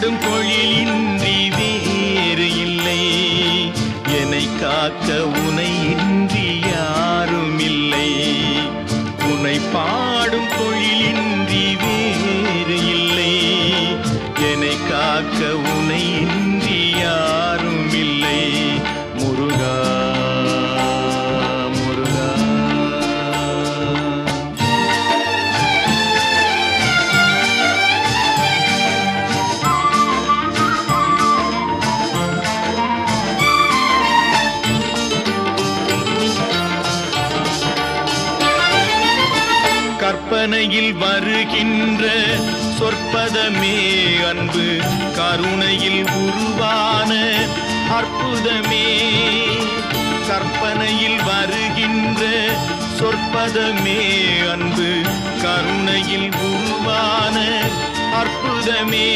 பாடும் தொழிலின்றி வேறு இல்லை. என்னை காக்க உனை இன்றி யாரும் இல்லை. உன்னை பாடும் தொழிலின்றி வேறு இல்லை. என்னை காக்க உனை இன்றி யாரும் இல்லை. முருகா முருகா. கற்பனையில் வருகின்ற சொற்பதமே அன்பு, கருணையில் உருவான அற்புதமே. கற்பனையில் வருகின்ற சொற்பதமே அன்பு, கருணையில் உருவான அற்புதமே.